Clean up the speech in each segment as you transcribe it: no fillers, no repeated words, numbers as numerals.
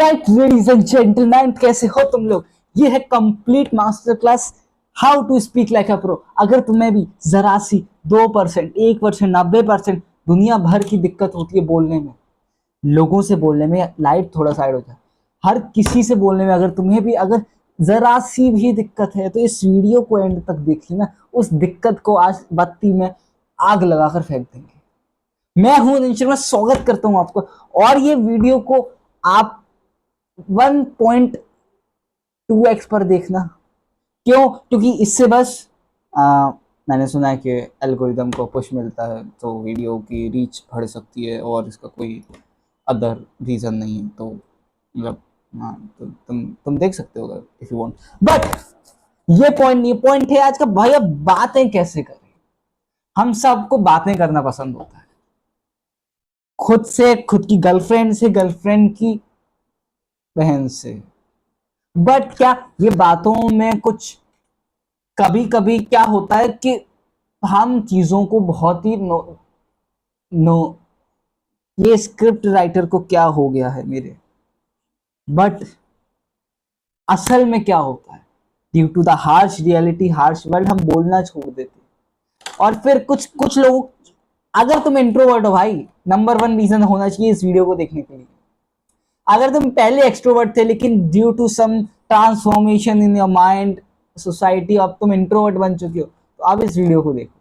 Alright ladies and gentleman, कैसे हो तुम लोग। ये है complete master class how to speak like a pro. अगर तुम्हें भी जरा सी 2%, 1%, 90% दुनिया भर की दिक्कत होती है बोलने में, लोगों से बोलने में, लाइट थोड़ा साइड हो जाए, हर किसी से बोलने में, अगर तुम्हें भी अगर जरा सी भी दिक्कत है तो इस वीडियो को एंड तक देख लेना। उस दिक्कत को आज बत्ती में आग लगाकर फेंक देंगे। मैं हूं निश्चय, मैं स्वागत करता हूं आपको। और ये वीडियो को आप 1.2x पर देखना। क्यों? क्योंकि इससे बस मैंने सुना है कि एल्गोरिदम को पुश मिलता है तो वीडियो की रीच बढ़ सकती है, और इसका कोई अदर रीजन नहीं है। तो मतलब हाँ, तो तुम देख सकते हो इफ यू वांट, बट ये पॉइंट नहीं, पॉइंट है आज का भाई। अब बातें कैसे करें? हम सबको बातें करना पसंद होता है, खुद से, खुद की गर्लफ्रेंड से, गर्लफ्रेंड की बहन से। बट क्या ये बातों में कुछ, कभी कभी क्या होता है कि हम चीजों को बहुत ही नो ये स्क्रिप्ट राइटर को क्या हो गया है मेरे, बट असल में क्या होता है, due to the harsh reality, harsh world, हम बोलना छोड़ देते। और फिर कुछ कुछ लोग, अगर तुम इंट्रोवर्ट हो भाई, नंबर 1 रीजन होना चाहिए इस वीडियो को देखने के लिए। अगर तुम पहले एक्सट्रोवर्ट थे लेकिन due to some transformation in your mind, society, अब तुम इंट्रोवर्ट बन चुके हो, तो अब इस वीडियो को देखो।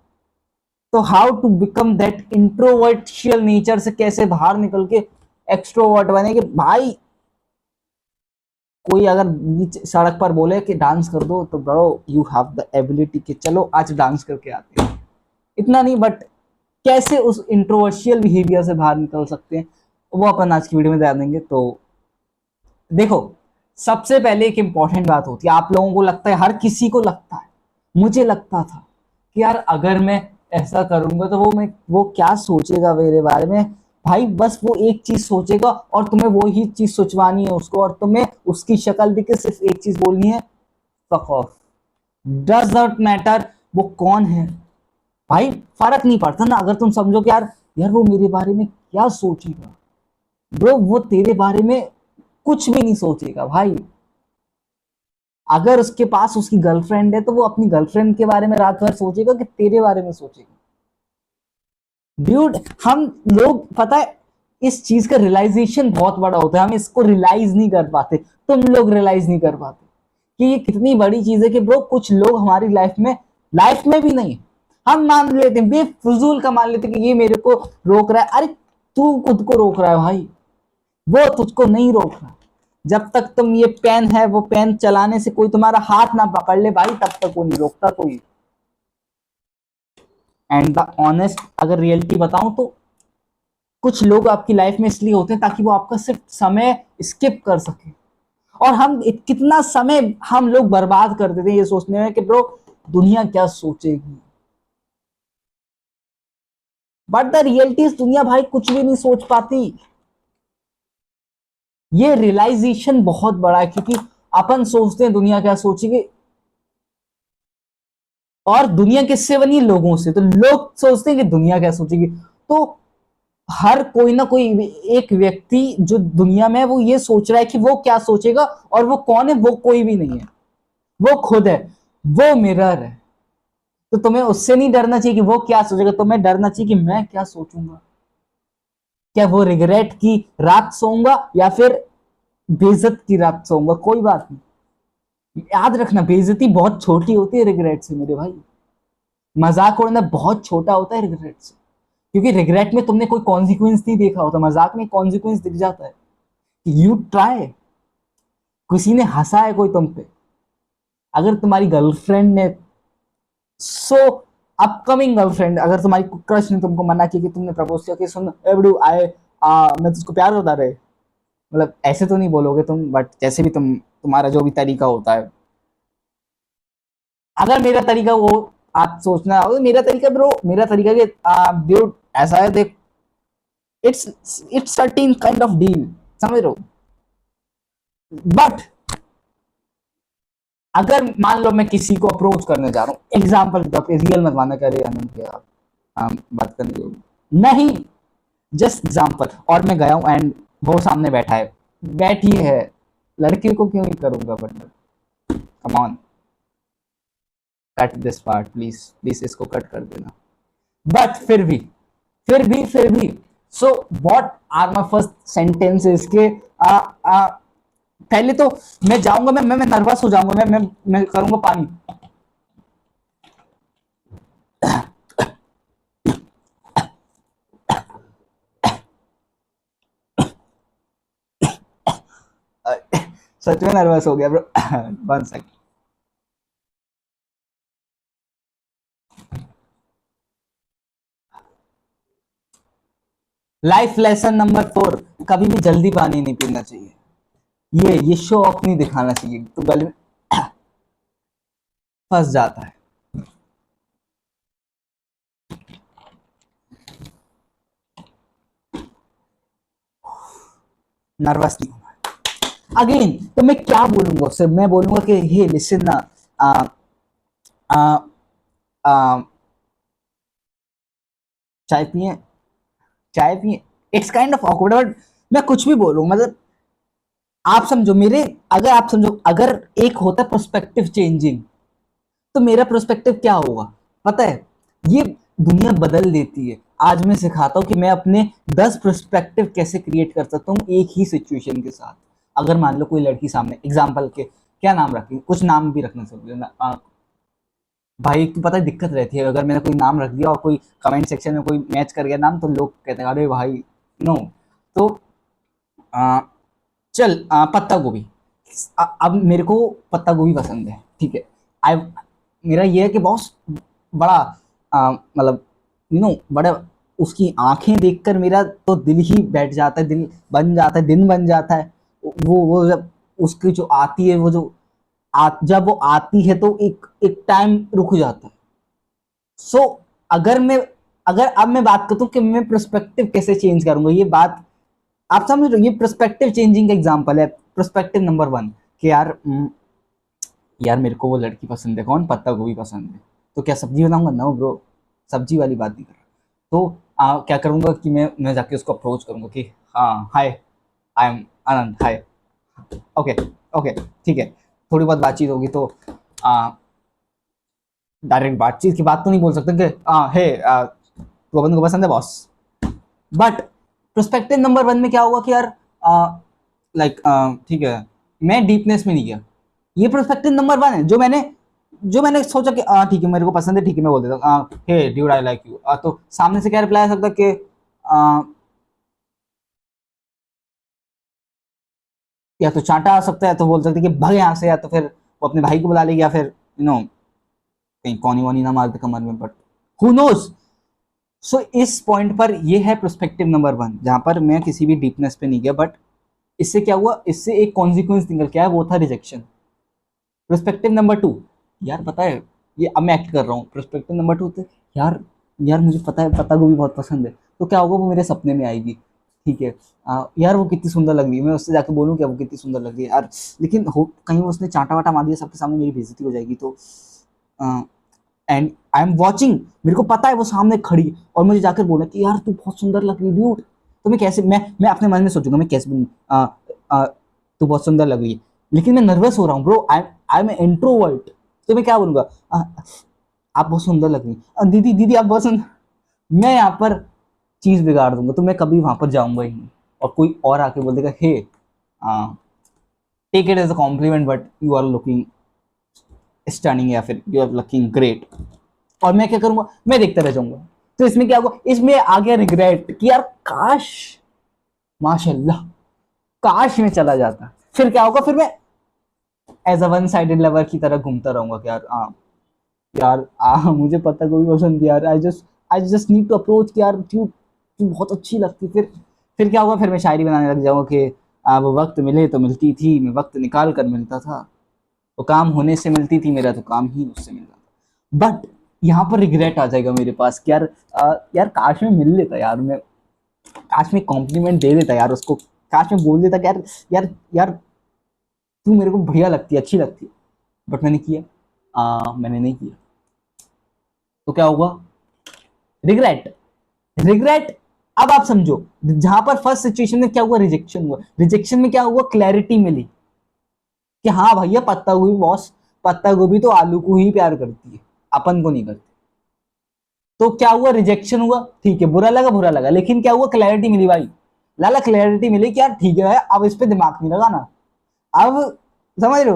तो how to become that introvertial nature से कैसे बाहर निकल के एक्सट्रोवर्ट बने। कि भाई कोई अगर सड़क पर बोले कि डांस कर दो, तो bro you have the ability कि चलो आज डांस करके आते हैं। इतना नहीं, बट कैसे उस इंट्रोवर्शियल बिहेवियर से बाहर निकल सकते हैं, वो अपन आज की वीडियो में जान देंगे। तो देखो, सबसे पहले एक इंपॉर्टेंट बात होती है, आप लोगों को लगता है, हर किसी को लगता है, मुझे लगता था कि यार अगर मैं ऐसा करूंगा तो वो क्या सोचेगा मेरे बारे में। भाई बस वो एक चीज सोचेगा और तुम्हें वो ही चीज सोचवानी है उसको, और तुम्हें उसकी शक्ल देख के सिर्फ एक चीज बोलनी है, fuck off. Does not matter वो कौन है भाई, फर्क नहीं पड़ता ना। अगर तुम समझो कि यार यार वो मेरे बारे में क्या सोचेगा, ब्रो वो तेरे बारे में कुछ भी नहीं सोचेगा भाई। अगर उसके पास उसकी गर्लफ्रेंड है तो वो अपनी गर्लफ्रेंड के बारे में रात भर सोचेगा कि तेरे बारे में सोचेगा। ड्यूड, हम लोग, पता है, इस चीज का रियलाइजेशन बहुत बड़ा होता है, हम इसको रियलाइज नहीं कर पाते। तुम लोग रियलाइज नहीं कर पाते कि ये कितनी बड़ी चीज है कि ब्रो कुछ लोग हमारी लाइफ में भी नहीं है। हम मान लेते हैं, बेफजूल का मान लेते हैं कि ये मेरे को रोक रहा है। अरे तू खुद को रोक रहा है भाई, वो तुझको नहीं रोक रहा। जब तक तुम ये पेन है, वो पेन चलाने से कोई तुम्हारा हाथ ना पकड़ ले भाई, तब तक वो नहीं रोकता कोई। एंड द ऑनेस्ट अगर रियलिटी बताऊं तो कुछ लोग आपकी लाइफ में इसलिए होते हैं ताकि वो आपका सिर्फ समय स्किप कर सके। और हम कितना समय हम लोग बर्बाद कर देते हैं ये सोचने में कि ब्रो दुनिया क्या सोचेगी। बट द रियलिटी इज दुनिया भाई कुछ भी नहीं सोच पाती। ये रियलाइजेशन बहुत बड़ा है, क्योंकि अपन सोचते हैं दुनिया क्या सोचेगी, और दुनिया किससे बनी है? लोगों से। तो लोग सोचते हैं कि दुनिया क्या सोचेगी। तो हर कोई ना कोई एक व्यक्ति जो दुनिया में है, वो ये सोच रहा है कि वो क्या सोचेगा, और वो कौन है? वो कोई भी नहीं है, वो खुद है, वो मिरर है। तो तुम्हें उससे नहीं डरना चाहिए कि वो क्या सोचेगा, तुम्हें डरना चाहिए कि मैं क्या सोचूंगा। क्या वो रिग्रेट की रात सोऊंगा या फिर बेइज्जत की रात सोऊंगा? कोई बात नहीं, याद रखना बेइज्जती बहुत छोटी होती है रिग्रेट से मेरे भाई। मजाक उड़ना बहुत छोटा होता है रिग्रेट से, क्योंकि रिग्रेट में तुमने कोई कॉन्सिक्वेंस नहीं देखा होता, मजाक में कॉन्सिक्वेंस दिख जाता है। यू ट्राई, किसी ने हंसा है कोई तुम पे, अगर तुम्हारी गर्लफ्रेंड ने, सो अपकमिंग गर्लफ्रेंड, अगर तुम्हारी क्रश ने तुमको मना किया कि तुमने प्रपोज किया कि सुन एवडू आए, मैं तुझको प्यार करता रहे, मतलब ऐसे तो नहीं बोलोगे तुम, बट जैसे भी तुम्हारा जो भी तरीका होता है, अगर मेरा तरीका वो आप सोचना हो, मेरा तरीका ब्रो, मेरा तरीका कि ड्यूड ऐसा है देख, it's certain kind of deal, समझ रहे हो। बट अगर मान लो मैं किसी को अप्रोच करने जा रहा हूँ, एग्जाम्पल के तौर पे, रियल मत माना करे आनंद के आप बात करने की नहीं, जस्ट एग्जाम्पल, और मैं गया हूँ एंड वो सामने बैठा है, बैठी है, लड़की को क्यों नहीं करूंगा, but come on, cut this part please, please इसको कट कर देना। बट फिर भी so what are my first sentences के आ, आ, पहले तो मैं जाऊंगा, मैं नर्वस हो जाऊंगा, मैं करूंगा पानी। सच में नर्वस हो गया bro. One second. Life lesson number 4, कभी भी जल्दी पानी नहीं पीना चाहिए। ये शो ऑफ नहीं दिखाना चाहिए, तो गले में फंस जाता है। नर्वस नहीं होना अगेन। तो मैं क्या बोलूंगा उससे, मैं बोलूंगा कि हे लिसन ना, आ, आ, आ, चाय पिए, चाय पिए। It's kind of awkward, but मैं कुछ भी बोलूंगा, मतलब आप समझो मेरे, अगर आप समझो, अगर एक होता है प्रोस्पेक्टिव चेंजिंग, तो मेरा प्रोस्पेक्टिव क्या होगा पता है? ये दुनिया बदल देती है। आज मैं सिखाता हूँ कि मैं अपने 10 प्रोस्पेक्टिव कैसे क्रिएट कर सकता हूँ एक ही सिचुएशन के साथ। अगर मान लो कोई लड़की सामने, एग्जाम्पल के क्या नाम रखें, कुछ नाम भी रखना चाहिए भाई, तो पता है दिक्कत रहती है, अगर मैंने कोई नाम रख दिया और कोई कमेंट सेक्शन में कोई मैच कर गया नाम, तो लोग कहते हैं अरे भाई नो। तो आ, चल पत्ता गोभी। अब मेरे को पत्ता गोभी पसंद है, ठीक है। आई मेरा ये है कि बॉस बड़ा मतलब बड़ा, उसकी आंखें देखकर मेरा तो दिल ही बैठ जाता है, दिल बन जाता है, दिन बन जाता है। वो जब उसकी जो आती है, वो जो जब वो आती है तो एक एक टाइम रुक जाता है। सो अगर मैं अगर अब मैं बात करता हूँ कि मैं पर्सपेक्टिव कैसे चेंज करूंगा, ये बात आप समझ रहे हो, ये पर्सपेक्टिव चेंजिंग का एग्जांपल है। पर्सपेक्टिव नंबर 1 कि यार यार मेरे को वो लड़की पसंद है, कौन, पत्ता गोभी पसंद है। तो क्या सब्जी बनाऊंगा? नो ब्रो, सब्जी वाली बात नहीं कर रहा। तो क्या करूंगा कि मैं जाके उसको अप्रोच करूंगा कि हाँ hi, I am Anand, hi, okay okay, ठीक है। थोड़ी बहुत बातचीत होगी तो डायरेक्ट बातचीत की बात तो नहीं बोल सकते कि हे तो अपन को पसंद है बॉस। बट प्रोस्पेक्टिव नंबर 1 में क्या होगा कि यार लाइक ठीक है, मैं डीपनेस में नहीं गया। ये प्रोस्पेक्टिव नंबर 1 है, जो मैंने सोचा कि ठीक है मेरे को पसंद है, ठीक है मैं बोल देता हूँ हे ड्यूड आई लाइक यू। तो सामने से क्या रिप्लाई आ सकता कि आ, या तो चांटा आ सकता है, तो बोल सकते कि भाग यहाँ से, या तो फिर वो अपने भाई को बुला लेगी, या फिर कहीं कौनी वॉनी ना मार दे कमर में, बट हु नोज। सो इस पॉइंट पर ये है प्रोस्पेक्टिव नंबर 1, जहां पर मैं किसी भी डीपनेस पे नहीं गया, बट इससे क्या हुआ, इससे एक कॉन्सिक्वेंस निकल के आया, वो था रिजेक्शन। प्रोस्पेक्टिव नंबर 2, यार पता है, ये अब मैं एक्ट कर रहा हूँ। प्रोस्पेक्टिव नंबर 2 थे, यार यार मुझे पता है पत्ता गोभी बहुत पसंद है, तो क्या होगा, वो मेरे सपने में आएगी, ठीक है। यार वो कितनी सुंदर लग रही है, मैं उससे जाके बोलूँ क्या वो कितनी सुंदर लग रही है यार, लेकिन हो कहीं उसने चांटा वाटा मार दिया सबके सामने, मेरी बेइज्जती हो जाएगी। तो एंड आई एम वॉचिंग, मेरे को पता है वो सामने खड़ी, और मुझे जाकर बोला कि यार तू बहुत सुंदर लग रही ड्यूड। तो मैं कैसे, मैं अपने मन में सोचूंगा मैं कैसे बोलूं, तू बहुत सुंदर लग रही है, लेकिन मैं नर्वस हो रहा हूँ ब्रो, आई एम इंट्रोवर्ट। तो मैं क्या बोलूंगा, आप बहुत सुंदर लग रही हैं, दीदी दीदी आप बहुत सुंदर। मैं यहाँ पर चीज बिगाड़ दूंगा, तो मैं कभी वहां पर जाऊंगा ही नहीं। और कोई और आके बोल देगा hey take it as a compliment, but you are looking stunning, या फिर यू आर लुकिंग ग्रेट, और मैं क्या करूंगा, मैं देखता रह जाऊंगा। तो इसमें क्या होगा, इसमें आ गया रिग्रेट कि यार काश, माशाल्लाह, काश में चला जाता। फिर क्या होगा, फिर मैं as a one sided lover की तरह घूमता रहूंगा कि यार यार मुझे पता कोई पसंद, यार I just need to approach कि यार तू तू बहुत अच्छी लगती। फिर क्या होगा, फिर मैं शायरी बनाने लग जाऊंगा कि वो वक्त मिले तो मिलती थी, मैं वक्त निकाल कर मिलता था, वो काम होने से मिलती थी, मेरा तो काम ही उससे मिल रहा था। बट यहाँ पर रिग्रेट आ जाएगा मेरे पास कि यार यार काश में मिल लेता, यार मैं काश में कॉम्प्लीमेंट दे देता यार उसको, काश में बोल देता कि यार यार यार तू मेरे को बढ़िया लगती है, अच्छी लगती है। बट मैंने किया, मैंने नहीं किया। तो क्या होगा, रिग्रेट। रिग्रेट अब आप समझो, जहां पर फर्स्ट सिचुएशन में क्या हुआ, रिजेक्शन हुआ, रिजेक्शन में क्या हुआ, क्लैरिटी मिली कि हाँ भैया पत्ता गोभी बॉस, पत्ता गोभी तो आलू को ही प्यार करती है, अपन को नहीं करती। तो क्या हुआ, रिजेक्शन हुआ, ठीक है, बुरा लगा, लेकिन क्या हुआ, क्लैरिटी मिली भाई, लाला क्लैरिटी मिली कि यार ठीक है, अब इस पे दिमाग नहीं लगाना। अब समझ लो,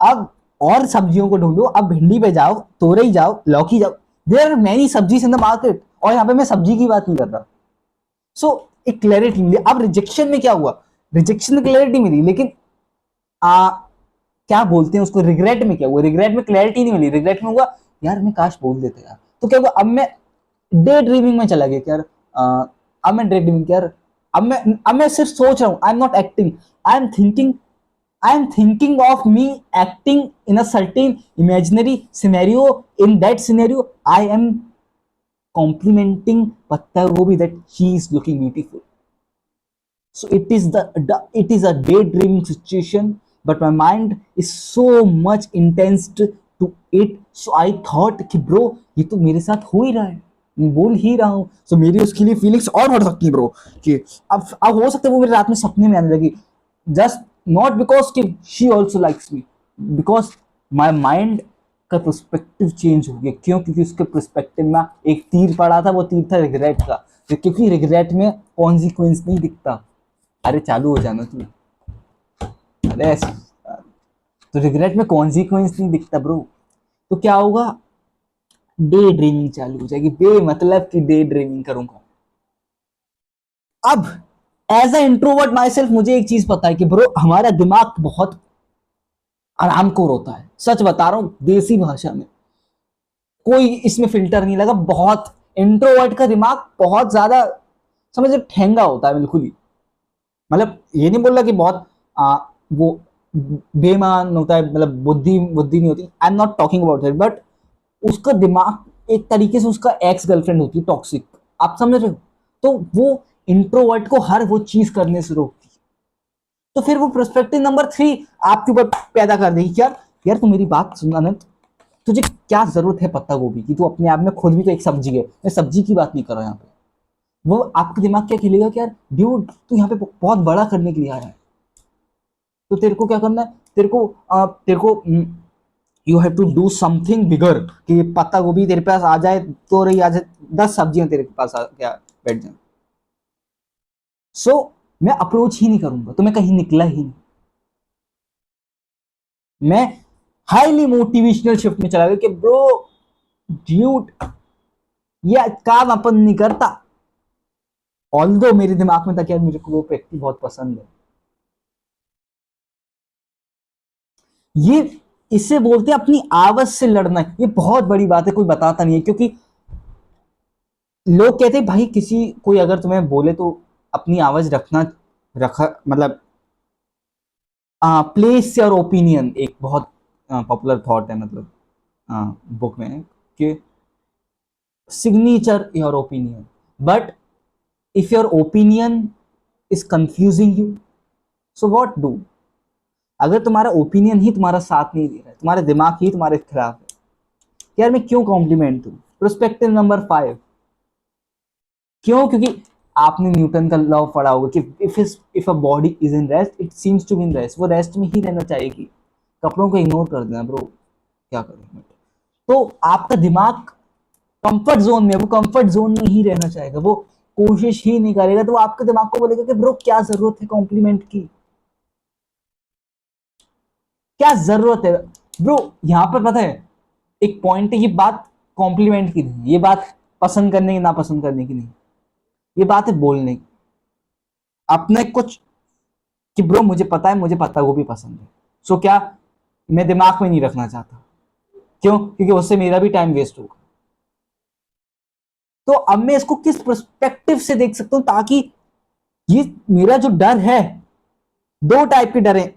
अब और सब्जियों को ढूंढो, अब भिंडी पे जाओ, तोरई जाओ, लौकी जाओ, there are many sabzis in the market, और यहाँ पे मैं सब्जी की बात नहीं कर रहा। सो एक क्लैरिटी मिली। अब रिजेक्शन में क्या हुआ, रिजेक्शन में क्लैरिटी मिली, लेकिन क्या बोलते हैं उसको, रिग्रेट में क्या हुआ, रिग्रेट में क्लैरिटी नहीं मिली, रिग्रेट में हुआ यार मैं काश बोल देते यार। तो क्या हुआ, अब मैं डे ड्रीमिंग में चला गया कि यार अब मैं डे ड्रीमिंग यार, अब मैं सिर्फ सोच रहा हूं, I am not acting, I am thinking, I am thinking of me acting in a certain imaginary scenario, in that scenario I am complimenting patta gobi that she is looking beautiful. So it is a daydreaming situation, but my mind is so much intense to it. So I thought कि bro ये तो मेरे साथ हो ही रहा है, मैं बोल ही रहा हूँ, so मेरी उसके लिए फीलिंग्स और बढ़ सकती है ब्रो, कि अब हो सकता है वो मेरे रात में सपने में आने लगी, जस्ट नॉट बिकॉज कि she also likes me, because my mind का पर्सपेक्टिव चेंज हो गया। क्यों, क्योंकि उसके पर्सपेक्टिव में एक तीर पड़ा था, वो तीर था रिग्रेट का, क्योंकि रिग्रेट में कॉन्सिक्वेंस नहीं दिखता। अरे चालू हो जाना तू, अरे तो रिग्रेट में कॉन्सिक्वेंस नहीं दिखता ब्रो। तो क्या होगा, डे ड्रीमिंग चालू हो जाएगी, मतलब की डे ड्रीमिंग करूंगा। अब as a introvert myself मुझे एक चीज पता है कि ब्रो हमारा दिमाग बहुत आराम को होता है, सच बता रहा हूं देसी भाषा में, कोई इसमें फिल्टर नहीं लगा। बहुत इंट्रोवर्ट का दिमाग बहुत ज्यादा समझ ठेंगा होता है, बिल्कुल ही, मतलब ये नहीं बोल रहा कि बहुत वो बेमान होता है, मतलब बुद्धि बुद्धि नहीं होती, I am not talking about that, but उसका दिमाग एक तरीके से उसका एक्स गर्लफ्रेंड होती है, टॉक्सिक, आप समझ रहे हो। तो वो इंट्रोवर्ट को हर वो चीज करने से रोकती है। तो फिर वो पर्सपेक्टिव नंबर 3 आपके ऊपर पैदा कर देगी, क्या यार तू मेरी बात सुन अनंत, तुझे क्या जरूरत है पत्ता गोभी की, तू अपने आप में खुद भी तो एक सब्जी है, मैं सब्जी की बात नहीं कर रहा यहाँ पे। वो आपका दिमाग क्या खेलेगा कि यार ड्यूड तू यहाँ पे बहुत बड़ा करने के लिए आया है, तो तेरे को क्या करना है, तेरे को you have to do something bigger, कि पत्ता गोभी तेरे पास आ जाए तो रही आ जाए, 10 सब्जियां तेरे पास आ क्या बैठ जाए। सो मैं अप्रोच ही नहीं करूंगा, तो मैं कहीं निकला ही नहीं, मैं हाईली मोटिवेशनल शिफ्ट में चला गया कि ब्रो ड्यूड ये काम अपन नहीं करता, ऑल्दो मेरे दिमाग में था कि मेरे को वो व्यक्ति बहुत पसंद है। ये इसे बोलते हैं अपनी आवाज से लड़ना। ये बहुत बड़ी बात है, कोई बताता नहीं है, क्योंकि लोग कहते हैं भाई किसी कोई अगर तुम्हें बोले तो अपनी आवाज रखा मतलब प्लेस योर ओपिनियन, एक बहुत पॉपुलर थॉट है, मतलब बुक में कि signature your opinion, but if your opinion is confusing you, so what do. अगर तुम्हारा ओपिनियन ही तुम्हारा साथ नहीं दे रहा है, तुम्हारा दिमाग ही तुम्हारे खिलाफ है, यार मैं क्यों कॉम्प्लीमेंट दूं। पर्सपेक्टिव नंबर 5, क्यों, क्योंकि आपने न्यूटन का लॉ पढ़ा होगा कि if a body is in rest it seems to be in rest, वो रेस्ट में ही रहना चाहिए। कपड़ों को इग्नोर कर देना ब्रो, क्या करें। तो आपका दिमाग कंफर्ट जोन में, वो कंफर्ट जोन में ही रहना चाहेगा, वो कोशिश ही नहीं करेगा, तो वो आपके दिमाग को बोलेगा कि ब्रो क्या जरूरत है कॉम्प्लीमेंट की, क्या जरूरत है ब्रो। यहां पर पता है एक पॉइंट है, ये बात कॉम्प्लीमेंट की नहीं, ये बात पसंद करने की ना पसंद करने की नहीं, ये बात है बोलने की। अपने कुछ कि ब्रो मुझे पता है मुझे पत्ता गोभी पसंद है, सो क्या मैं दिमाग में नहीं रखना चाहता, क्यों, क्योंकि उससे मेरा भी टाइम वेस्ट होगा। तो अब मैं इसको किस पर्सपेक्टिव से देख सकता हूं, ताकि ये मेरा जो डर है, 2 टाइप के डर है,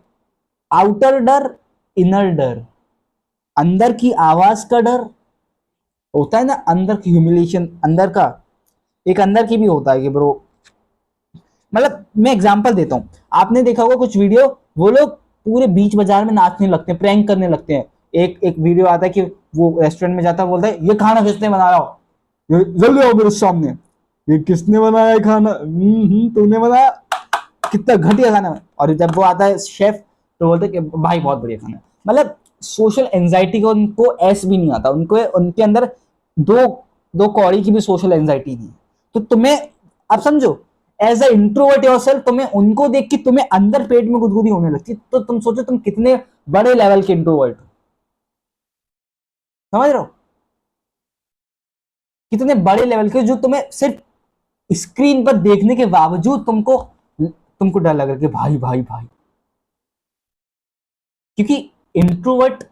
आउटर डर, इनर डर। अंदर की आवाज का डर होता है ना, अंदर की ह्यूमिलेशन, अंदर का एक अंदर की भी होता है कि ब्रो, मतलब मैं एग्जांपल देता हूं, आपने देखा होगा कुछ वीडियो, वो लोग पूरे बीच बाजार में नाचने लगते हैं, प्रैंक करने लगते हैं। एक वीडियो आता है कि वो रेस्टोरेंट में जाता है, बोलता है ये खाना किसने बनाया हो, जल्दी आओ मेरे सामने, ये किसने बनाया है खाना? तूने बनाया? कितना घटिया खाना है। और जब वो आता है शेफ, तो बोलते कि भाई बहुत बढ़िया खाना है। मतलब सोशल एंजाइटी का उनको एस भी नहीं आता, उनको उनके अंदर दो दो कौड़ी की भी सोशल एंजाइटी नहीं है। तो तुम्हें, आप समझो, एज अ इंट्रोवर्ट योरसेल्फ, तुम्हें उनको देख के तुम्हें अंदर पेट में गुदगुदी होने लगती है। तो तुम सोचो तुम कितने बड़े लेवल के इंट्रोवर्ट हो। समझ रहे हो? कितने बड़े लेवल के, जो तुम्हें सिर्फ स्क्रीन पर देखने के बावजूद तुमको तुमको डर लग रहा है कि भाई भाई भाई। क्योंकि इंट्रोवर्ट,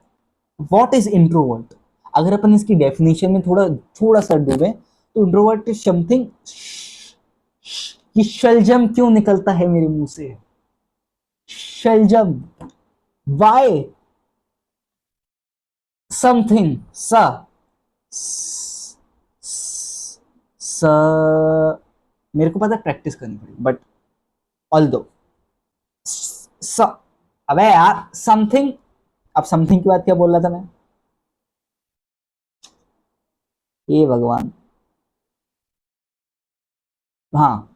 व्हाट इज इंट्रोवर्ट? अगर अपन इसकी डेफिनेशन में थोड़ा थोड़ा सा डूबे, तो इंट्रोवर्ट इज समथिंग। ये शलजम क्यों निकलता है मेरे मुंह से? शलजम। वाई समथिंग सा स मेरे को पता है प्रैक्टिस करनी पड़ेगी, बट ऑल दो स अबे यार समथिंग। अब समथिंग की बात क्या बोल रहा था मैं? ये भगवान। हाँ,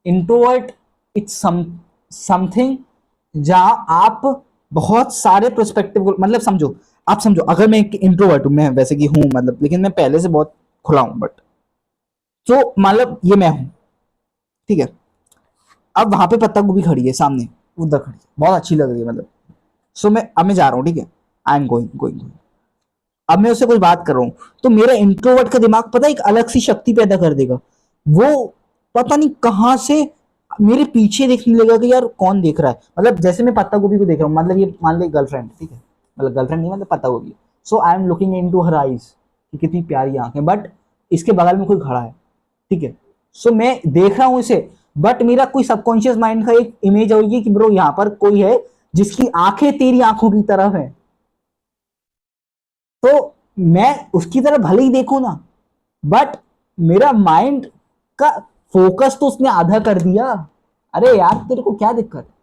इंट्रोवर्ट इट्स समथिंग जहां आप बहुत सारे प्रोस्पेक्टिव को, मतलब समझो, आप समझो अगर मैं एक इंट्रोवर्ट हूं, मैं वैसे कि हूं, मतलब लेकिन मैं पहले से बहुत खुला हूं, बट तो मतलब ये मैं हूं, ठीक है। अब वहां पे पत्ता गोभी खड़ी है सामने, उधर खड़ी है, बहुत अच्छी लग रही है, मतलब सो मैं अब मैं जा रहा हूँ, ठीक है। I am going going. अब मैं उससे कुछ बात कर रहा हूँ, तो मेरा इंट्रोवर्ट का दिमाग पता है एक अलग सी शक्ति पैदा कर देगा। वो पता नहीं कहाँ से मेरे पीछे देखने लगेगा कि यार कौन देख रहा है। मतलब जैसे मैं पत्ता गोभी को देख रहा हूँ, मतलब ये मान ली गर्लफ्रेंड, ठीक है, मतलब गर्लफ्रेंड नहीं, मतलब पत्ता गोभी। So I am looking into her eyes कि कितनी प्यारी आंखें, बट इसके बगल में कोई खड़ा है, ठीक है। सो मैं देख रहा हूँ इसे, बट मेरा कोई सबकॉन्शियस माइंड का एक इमेज होगी कि ब्रो यहाँ पर कोई है जिसकी आंखें तेरी आंखों की तरफ है। तो मैं उसकी तरफ भले ही देखूं ना, बट मेरा माइंड का फोकस तो उसने आधा कर दिया। अरे यार तेरे को क्या दिक्कत है?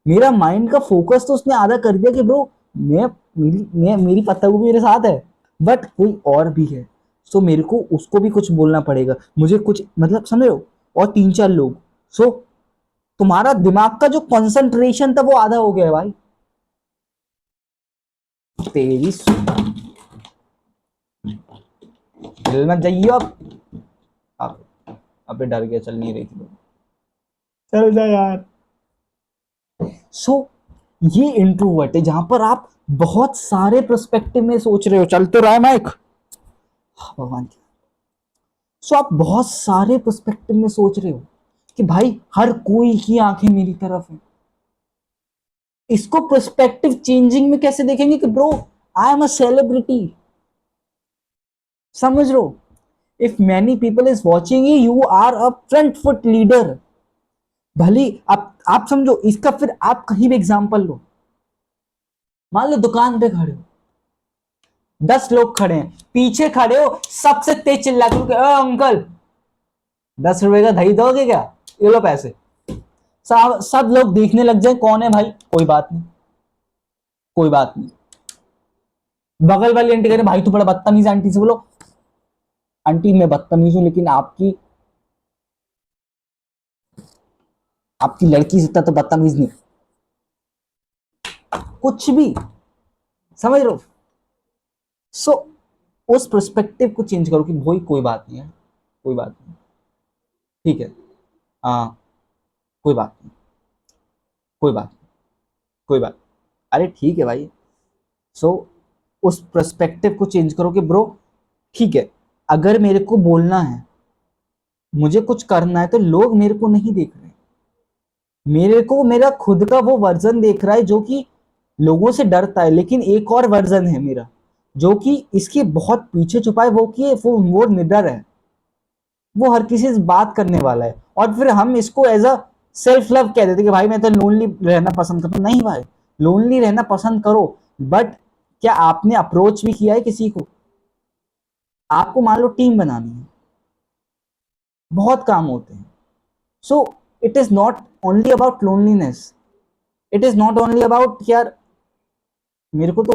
मेरा माइंड का फोकस तो उसने आधा कर दिया कि ब्रो मैं मेरी पत्ता गोभी मेरे साथ है, बट कोई और भी है। सो मेरे को उसको भी कुछ बोलना पड़ेगा, मुझे कुछ, मतलब समझ लो, और तीन चार लोग। सो तुम्हारा दिमाग का जो कंसंट्रेशन था वो आधा हो गया है भाई। तेरी दिल में जाइए अब। अबे डर गया, चल नहीं रही थी वो। चल जा यार। सो ये इंट्रोवर्ट है जहां पर आप बहुत सारे पर्सपेक्टिव में सोच रहे हो। चल तो रहा है माइक, भगवान की। सो आप बहुत सारे पर्सपेक्टिव में सोच रहे हो कि भाई हर कोई की आंखें मेरी तरफ है। इसको पर्सपेक्टिव चेंजिंग में कैसे देखेंगे कि bro I am a celebrity. समझ लो, if many people is watching you, you are a front foot leader. भली आप समझो इसका, फिर आप कहीं भी एग्जांपल लो। मान लो दुकान पे खड़े हो, 10 लोग खड़े हैं, पीछे खड़े हो, सबसे तेज चिल्ला के अंकल 10 रुपए का दही दोगे क्या? ये लो पैसे। सब लोग देखने लग जाए कौन है भाई, कोई बात नहीं, कोई बात नहीं। बगल वाली आंटी कह रहे भाई तू बड़ा बदतमीज, आंटी से बोलो आंटी मैं बदतमीज हूं, लेकिन आपकी आपकी लड़की से इतना तो बदतमीज नहीं। कुछ भी, समझ लो। सो उस पर्सपेक्टिव को चेंज करो कि भाई कोई बात नहीं है, कोई बात नहीं, ठीक है, हाँ, कोई बात नहीं, कोई बात नहीं, कोई बात। अरे ठीक है भाई। सो उस पर्सपेक्टिव को चेंज करो कि ब्रो ठीक है, अगर मेरे को बोलना है, मुझे कुछ करना है, तो लोग मेरे को नहीं देख रहे, मेरे को मेरा खुद का वो वर्जन देख रहा है जो कि लोगों से डरता है। लेकिन एक और वर्जन है मेरा जो कि इसके बहुत पीछे छुपा है, वो कि वो निडर है, वो हर किसी से बात करने वाला है। और फिर हम इसको एज अ सेल्फ लव कह देते कि भाई मैं तो लोनली रहना पसंद करता हूं। नहीं भाई, लोनली रहना पसंद करो, बट क्या आपने अप्रोच भी किया है किसी को? आपको मान लो टीम बनानी है, बहुत काम होते हैं। So it is not only about loneliness, it is not only about यार मेरे को तो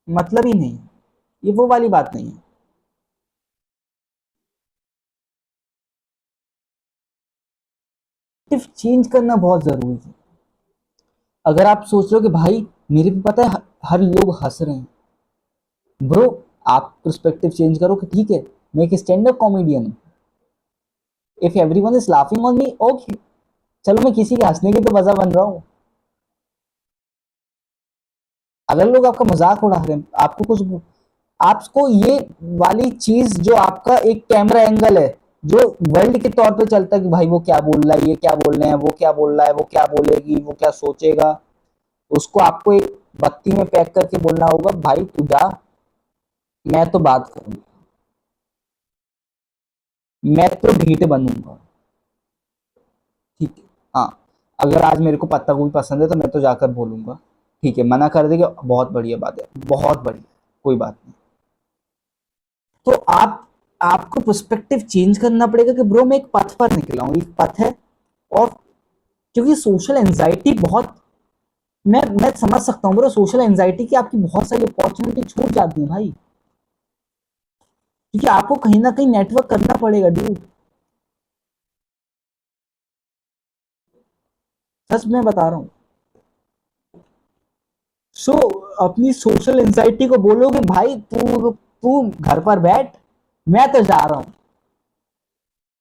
मतलब ही नहीं है, ये वो वाली बात नहीं है। पर्सपेक्टिव चेंज करना बहुत जरूरी है। अगर आप सोच रहे हो कि भाई मेरे पे पता है हर लोग हंस रहे हैं, ब्रो आप पर्सपेक्टिव चेंज करो कि ठीक है मैं एक स्टैंड अप कॉमेडियन हूँ, if everyone is laughing on me okay, चलो मैं किसी के हंसने की तो वजह बन रहा हूँ। अगर लोग आपका मजाक उड़ा रहे हैं, आपको कुछ, आपको ये वाली चीज जो आपका एक कैमरा एंगल है जो वर्ल्ड के तौर पे चलता है कि भाई वो क्या बोल रहा है, ये क्या बोल रहे हैं, वो क्या बोल रहा है, वो क्या बोलेगी, वो क्या सोचेगा, उसको आपको एक बत्ती में पैक करके बोलना होगा भाई तू जा, मैं तो बात करूंगा, मैं तो ढीठ बनूंगा। ठीक है, हाँ, अगर आज मेरे को पत्ता गोभी पसंद है तो मैं तो जाकर बोलूंगा, ठीक है मना कर देगा बहुत बढ़िया बात है, बहुत बढ़िया, कोई बात नहीं। तो आपको पर्सपेक्टिव चेंज करना पड़ेगा कि ब्रो मैं एक पथ पर निकला हूँ, एक पथ है। और क्योंकि सोशल एंजाइटी बहुत, मैं समझ सकता हूँ ब्रो, सोशल एंजाइटी की आपकी बहुत सारी अपॉर्चुनिटी छूट जाती है भाई, क्योंकि आपको कहीं ना कहीं नेटवर्क करना पड़ेगा डूड, सच में बता रहा हूँ। सो अपनी सोशल एंजाइटी को बोलो कि भाई तू तू घर पर बैठ, मैं तो जा रहा हूं,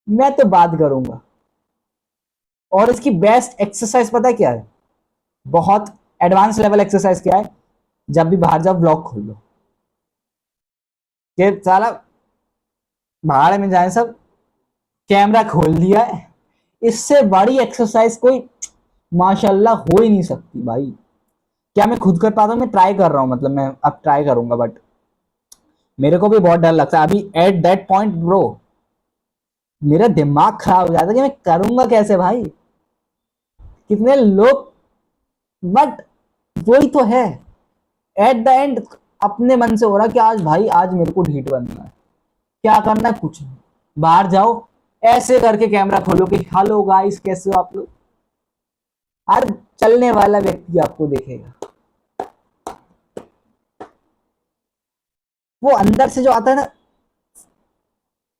मैं तो बात करूंगा। और इसकी बेस्ट एक्सरसाइज पता है क्या है, बहुत एडवांस लेवल एक्सरसाइज क्या है, जब भी बाहर जाओ ब्लॉग खोल लो कि साला भाड़ में जाए सब, कैमरा खोल दिया है। इससे बड़ी एक्सरसाइज कोई माशाल्लाह हो ही नहीं सकती भाई। क्या मैं खुद कर पाता हूँ, मैं ट्राई कर रहा हूँ, मतलब मैं अब ट्राई करूंगा, बट मेरे को भी बहुत डर लगता है अभी एट दैट पॉइंट ब्रो, मेरा दिमाग खराब हो जाता है कि मैं करूंगा कैसे भाई, कितने लोग, बट वही तो है, एट द एंड अपने मन से हो रहा कि आज भाई आज मेरे को ढीठ बनना है, क्या करना है कुछ नहीं, बाहर जाओ ऐसे करके कैमरा खोलो कि हेलो गाइस कैसे हो आप लोग, हर चलने वाला व्यक्ति आपको देखेगा। वो अंदर से जो आता है ना,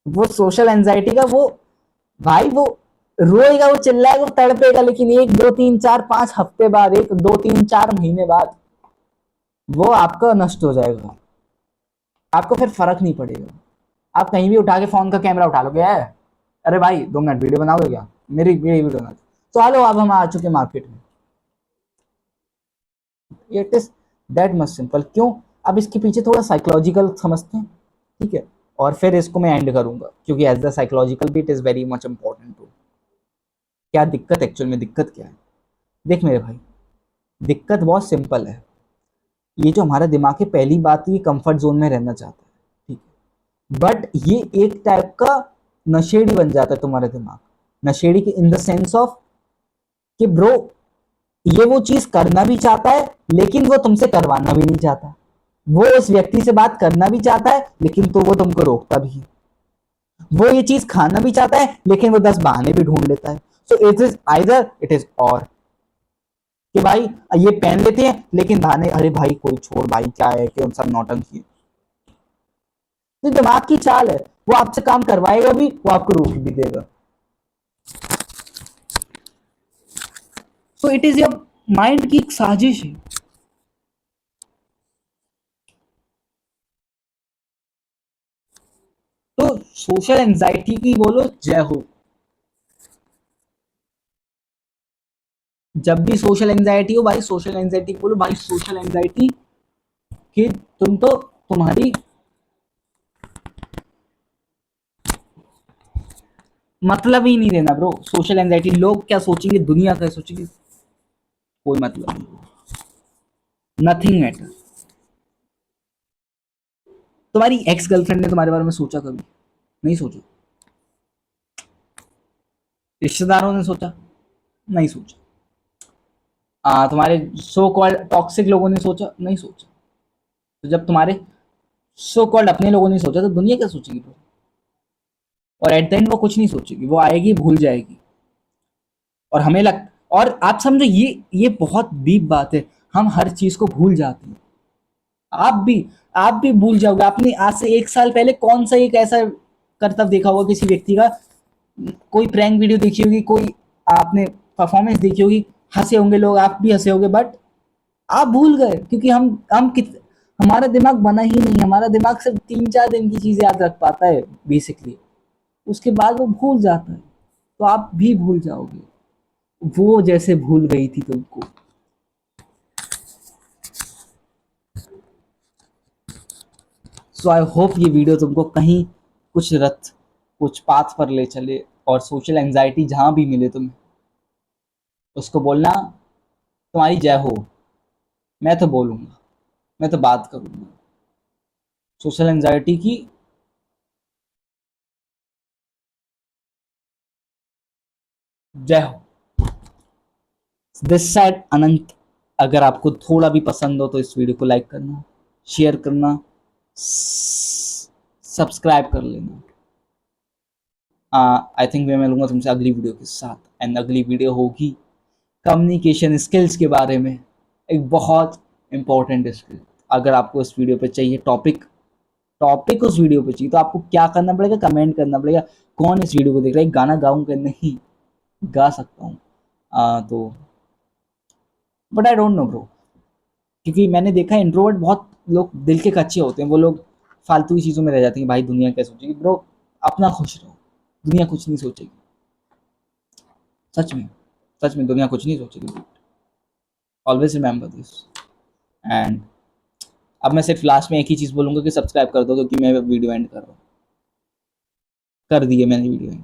वो सोशल एंजाइटी का, वो भाई वो रोएगा, वो चिल्लाएगा, वो तड़पेगा, लेकिन एक दो तीन चार पांच हफ्ते बाद, एक दो तीन चार महीने बाद वो आपका नष्ट हो जाएगा, आपको फिर फर्क नहीं पड़ेगा। आप कहीं भी उठा के फोन का कैमरा उठा लोगे, है अरे भाई 2 मिनट वीडियो बनाओगे क्या, मेरी वीडियो बना, चलो अब हम आ चुके मार्केट में, it is that much simple. क्यों, अब इसके पीछे थोड़ा साइकोलॉजिकल समझते हैं, ठीक है, और फिर इसको मैं एंड करूंगा, क्योंकि as the psychological beat is very much important to, क्या दिक्कत, एक्चुअल में दिक्कत क्या है। देख मेरे भाई, दिक्कत बहुत सिंपल है, ये जो हमारा दिमाग है पहली बात ये कंफर्ट जोन में रहना चाहता है, ठीक है, बट ये एक टाइप का नशेड़ी बन जाता है तुम्हारा दिमाग, नशेड़ी के इन द सेंस ऑफ कि ब्रो ये वो चीज करना भी चाहता है लेकिन वो तुमसे करवाना भी नहीं चाहता, वो उस व्यक्ति से बात करना भी चाहता है लेकिन तो वो तुमको रोकता भी है, वो ये चीज खाना भी चाहता है लेकिन वो 10 बहाने भी ढूंढ लेता है। So it is either it is और, कि भाई ये पहन लेते हैं लेकिन बहाने, अरे भाई कोई छोड़ भाई क्या है कि उन सब नौटंकी, तो दिमाग की चाल है, वो आपसे काम करवाएगा भी, वो आपको रोक भी देगा। So it is your mind की एक साजिश है। तो सोशल एंजाइटी की बोलो जय हो, जब भी सोशल एंजाइटी हो भाई, सोशल एंजाइटी बोलो भाई, सोशल एंजाइटी कि तुम तो तुम्हारी मतलब ही नहीं देना ब्रो, सोशल एंजाइटी, लोग क्या सोचेंगे, दुनिया क्या सोचेगी, कोई मतलब नहीं, नथिंग मैटर। तुम्हारी एक्स गर्लफ्रेंड ने तुम्हारे बारे में सोचा कभी, नहीं सोचा, रिश्तेदारों ने सोचा, नहीं सोचा, तुम्हारे सो कॉल्ड टॉक्सिक लोगों ने सोचा, नहीं सोचा, तो जब तुम्हारे सो कॉल्ड अपने लोगों ने सोचा तो दुनिया क्या सोचेगी फिर, और एट द एंड वो कुछ नहीं सोचेगी, वो आएगी भूल जाएगी। और हमें लग, और आप समझो ये बहुत डीप बात है, हम हर चीज को भूल जाते हैं, आप भी आप भी भूल जाओगे, आपने आज से 1 साल पहले कौन सा एक ऐसा करतब देखा होगा किसी व्यक्ति का, कोई प्रैंक वीडियो देखी होगी, कोई आपने परफॉर्मेंस देखी होगी, हंसे होंगे लोग, आप भी हंसे होंगे, बट आप भूल गए क्योंकि हमारा दिमाग बना ही नहीं, हमारा दिमाग सिर्फ 3-4 दिन की चीज़ याद रख पाता है बेसिकली, उसके बाद वो भूल जाता है। तो आप भी भूल जाओगे, वो जैसे भूल गई थी तुमको। सो आई होप ये वीडियो तुमको कहीं कुछ रथ, कुछ पाथ पर ले चले, और सोशल एंजाइटी जहाँ भी मिले तुम्हें, उसको बोलना तुम्हारी जय हो। मैं तो बोलूँगा, मैं तो बात करूँगा सोशल एंजाइटी की। जय हो। दिस साइड अनंत। अगर आपको थोड़ा भी पसंद हो तो इस वीडियो को लाइक करना, शेयर करना, सब्सक्राइब कर लेना। आई थिंक मैं मिलूंगा तुमसे अगली वीडियो के साथ, एंड अगली वीडियो होगी कम्युनिकेशन स्किल्स के बारे में, एक बहुत इंपॉर्टेंट स्किल। अगर आपको इस वीडियो पे चाहिए टॉपिक, उस वीडियो पे चाहिए, तो आपको क्या करना पड़ेगा, कमेंट करना पड़ेगा कौन इस वीडियो को देख रहा है। गाना गाऊंगा नहीं, गा सकता हूँ तो, but I don't know bro, क्योंकि मैंने देखा है इंट्रोवर्ट बहुत लोग दिल के कच्चे होते हैं, वो लोग फालतू की चीज़ों में रह जाते हैं, भाई दुनिया क्या सोचेगी। ब्रो अपना खुश रहो, दुनिया कुछ नहीं सोचेगी। सच में, सच में दुनिया कुछ नहीं सोचेगी। Always remember this. एंड अब मैं सिर्फ लास्ट में एक ही चीज़ बोलूँगा कि सब्सक्राइब कर दो, क्योंकि मैं वीडियो एंड कर रहा हूँ। कर दिए मैंने वीडियो एंड।